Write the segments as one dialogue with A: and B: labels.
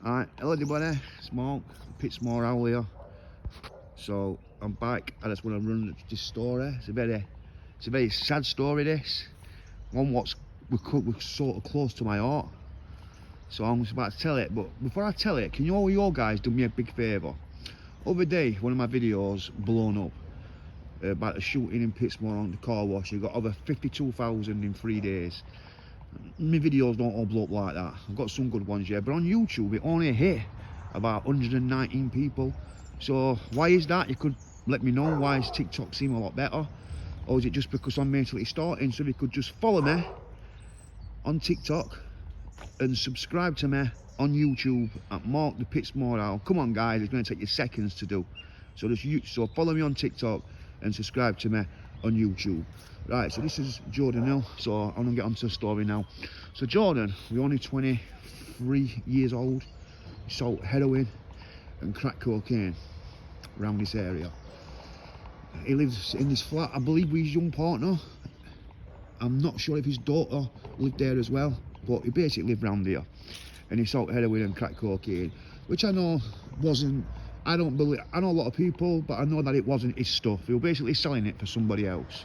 A: Alright, hello everybody, Smoke, Pitsmore Owl here. So I'm back. I just want to run this story. It's a very sad story, this. One was sort of close to my heart. So I'm just about to tell it, but before I tell it, can you all your guys do me a big favour? Other day, one of my videos blown up about the shooting in Pitsmore on the car wash. You got over 52,000 in 3 days. My videos don't all blow up like that. I've got some good ones, yeah, but on YouTube it only hit about 119 people. So why is that? You could let me know. Why does TikTok seem a lot better? Or is it just because I'm mentally starting? So if you could just follow me on TikTok and subscribe to me on YouTube at Mark the Pitsmore Owl. Come on guys, it's going to take you seconds to do. So so follow me on TikTok and subscribe to me on YouTube. Right, so this is Jodan Hil, so I'm gonna get onto the story now. So Jodan, we're only 23 years old. He sold heroin and crack cocaine around this area. He lives in this flat, I believe, with his young partner. I'm not sure if his daughter lived there as well, but he basically lived around here. And he sold heroin and crack cocaine, which I know wasn't, I know a lot of people, but I know that it wasn't his stuff. He was basically selling it for somebody else.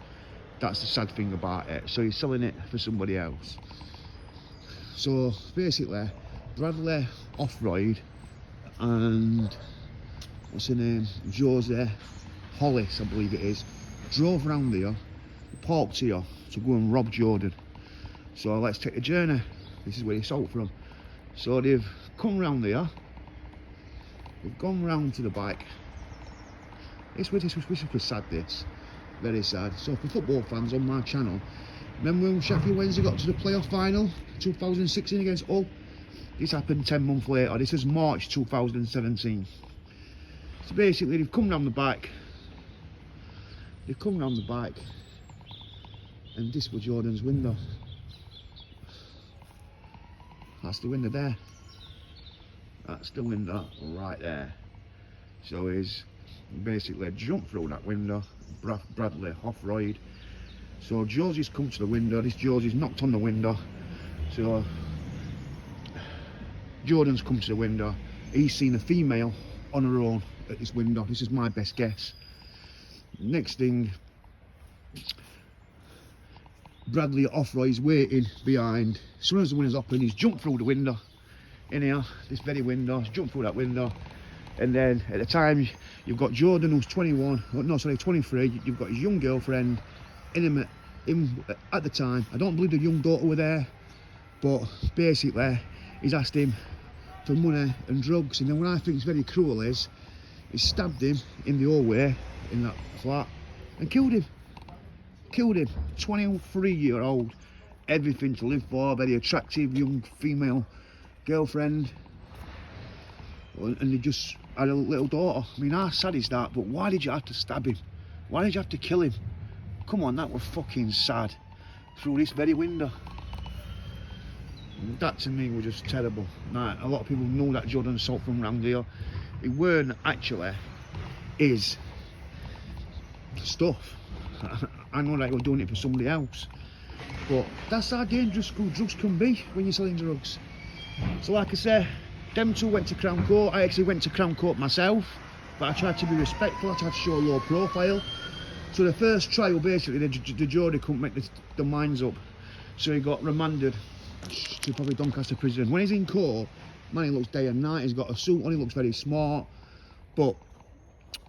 A: That's the sad thing about it. So he's selling it for somebody else. So basically, Bradley Offroyd and what's her name, Jodan Hil, I believe it is, drove round here, parked here to go and rob Jodan. So let's take the journey. This is where he sold from. So they've come round here. They've gone round to the bike. This was sad, this. Very sad. So for football fans on my channel, remember when Sheffield Wednesday got to the playoff final 2016 against Hull? This happened 10 months later. This is March 2017. So basically they've come round the bike. And this was Jordan's window. That's the window there. That's the window right there. So he's basically jumped through that window. Bradley Offroyd. So Josie's come to the window. This Josie's knocked on the window. So Jordan's come to the window. He's seen a female on her own at this window. This is my best guess. Next thing, Bradley Offroyd's waiting behind. As soon as the window's open, he's jumped through the window. In here, this very window, he's jumped through that window. And then at the time, you've got Jodan, who's 21, no sorry, 23. You've got his young girlfriend in him at the time. I don't believe the young daughter were there, but basically he's asked him for money and drugs. And then what I think is very cruel is he stabbed him in the hallway in that flat and killed him. 23-year-old, everything to live for, very attractive young female girlfriend, and they just had a little daughter. I mean, how sad is that? But why did you have to stab him? Why did you have to kill him? Come on, that was fucking sad. Through this very window. And that to me was just terrible. Now, a lot of people know that Jodan sold from round here. It weren't actually his stuff. I know that he was doing it for somebody else. But that's how dangerous drugs can be when you're selling drugs. So like I say, them two went to Crown Court. I actually went to Crown Court myself, but I tried to be respectful. I tried to show a low profile. So the first trial, basically, the jury couldn't make the minds up. So he got remanded to probably Doncaster prison. When he's in court, man, he looks day and night. He's got a suit on, he looks very smart. But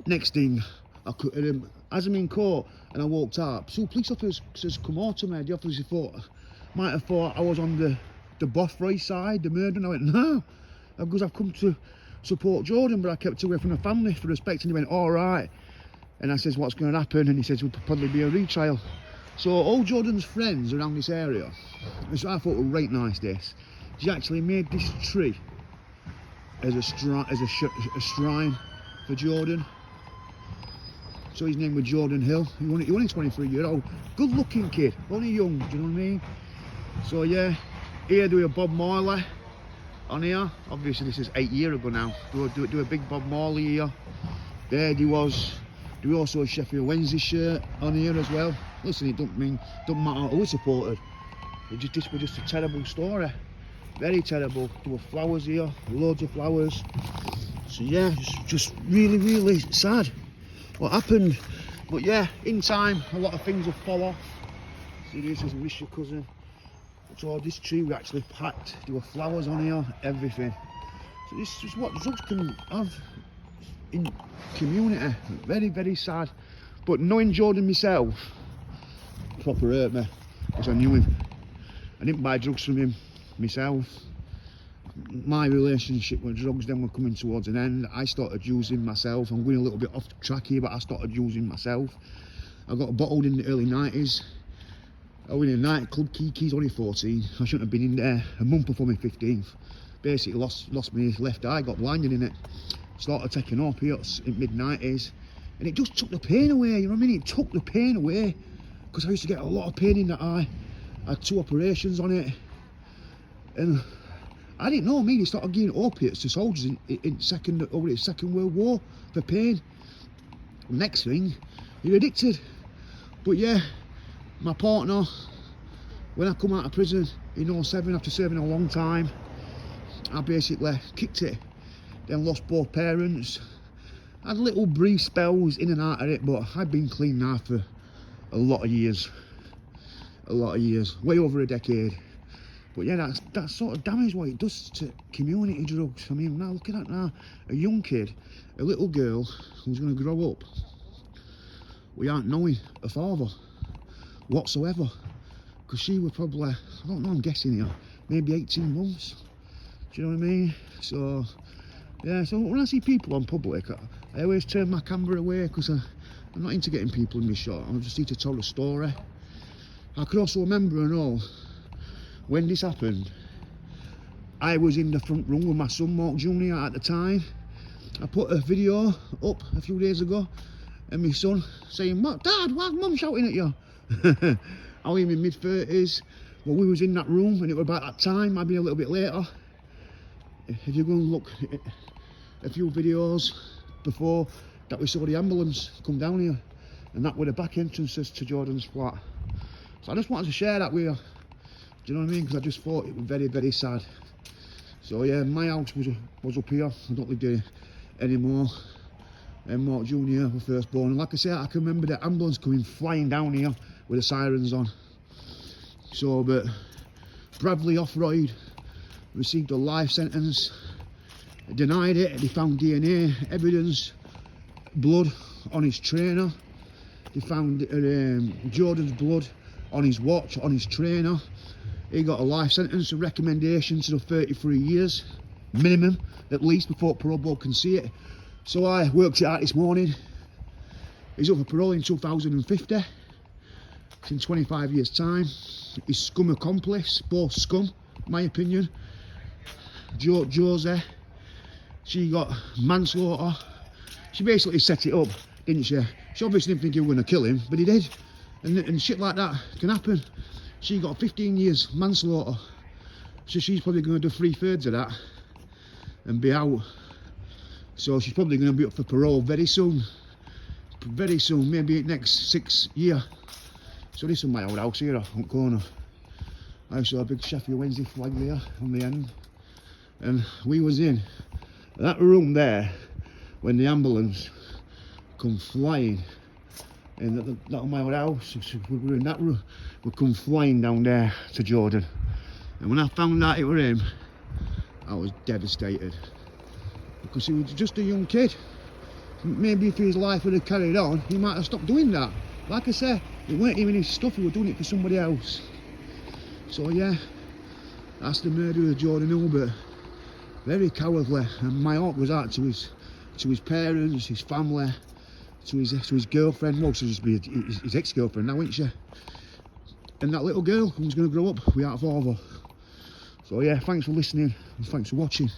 A: next thing, as I'm in court and I walked out, two police officers come out to me. The officers might have thought I was on the Bothroyd side, the murder, and I went, no, because I've come to support Jodan, but I kept away from the family for respect. And he went, all right. And I says, what's going to happen? And he says, will probably be a retrial. So all Jodan's friends around this area, which I thought was right nice, this, she actually made this tree as a shrine for Jodan. So his name was Jodan Hil. He only 23-year-old, good looking kid, only young, do you know what I mean? So yeah, here do a Bob Marley on here. Obviously this is 8 years ago now. Do a big Bob Marley here. There he was. Do also a Sheffield Wednesday shirt on here as well. Listen, it don't matter who we supported. This was just a terrible story. very terrible. There were flowers here, loads of flowers. So yeah, just really, really sad what happened. But yeah, in time, a lot of things will fall off. See, this is Miss your cousin. So this tree we actually packed. There were flowers on here, everything. So this is what drugs can have in community. Very, very sad. But knowing Jodan myself, proper hurt me, because I knew him. I didn't buy drugs from him myself. My relationship with drugs then were coming towards an end. I started using myself. I'm going a little bit off track here, but I started using myself. I got bottled in the early 90s. I was in a nightclub, Kiki's only 14. I shouldn't have been in there. A month before my 15th. Basically lost my left eye, got blinded in it. Started taking opiates in mid-90s. And it just took the pain away, you know what I mean? It took the pain away. Because I used to get a lot of pain in that eye. I had 2 operations on it. And I didn't know, they started giving opiates to soldiers in Second World War for pain. Next thing, you're addicted. But yeah, my partner, when I come out of prison in 07 after serving a long time, I basically kicked it, then lost both parents. Had little brief spells in and out of it, but I've been clean now for a lot of years. Way over a decade. But yeah, that's sort of damage what it does to community drugs. I mean, now look at that now. A young kid, a little girl who's going to grow up without knowing her father whatsoever. Because she was probably, I don't know, I'm guessing here, maybe 18 months. Do you know what I mean? So, yeah, so when I see people on public, I always turn my camera away because I'm not into getting people in my shot. I just need to tell a story. I can also remember and all, when this happened, I was in the front room with my son, Mark Jr. at the time. I put a video up a few days ago, and my son saying, Dad, why's Mum shouting at you? I was in my mid-30s, but we was in that room, and it was about that time, maybe a little bit later. If you go and look at a few videos before that, we saw the ambulance come down here, and that were the back entrances to Jodan's flat. So I just wanted to share that with you. Do you know what I mean? Because I just thought it was very, very sad. So yeah, my house was up here. I don't live there anymore. And Mark Jr. was first born. And like I said, I can remember the ambulance coming flying down here with the sirens on. So, but Bradley Offroyd received a life sentence. Denied it. They found DNA evidence, blood on his trainer. They found Jodan's blood on his watch, on his trainer. He got a life sentence, a recommendation to 33 years minimum, at least, before parole board can see it. So I worked it out this morning. He's up for parole in 2050. It's in 25 years' time. His scum accomplice, both scum, my opinion. Josie, she got manslaughter. She basically set it up, didn't she? She obviously didn't think he was going to kill him, but he did. And shit like that can happen. She got 15 years manslaughter. So she's probably going to do 3/3 of that and be out. So she's probably going to be up for parole very soon. Very soon, maybe next 6 years. So this is my old house here, front corner. I saw a big Sheffield Wednesday flag there on the end. And we was in that room there when the ambulance come flying. And that was my old house. So we were in that room. We come flying down there to Jodan. And when I found out it was him, I was devastated. Because he was just a young kid. Maybe if his life would have carried on, he might have stopped doing that. Like I said, it weren't even his stuff, he was doing it for somebody else. So yeah, that's the murder of Jodan Hil, but very cowardly. And my heart goes out to his parents, his family, to his girlfriend. Well, to just be his ex-girlfriend now, isn't she? And that little girl who's going to grow up without a father. So yeah, thanks for listening and thanks for watching.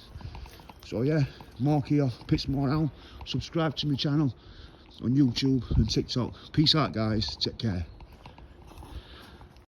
A: So yeah, Mark here, Pitsmore Owl. Subscribe to my channel on YouTube and TikTok. Peace out, guys. Take care.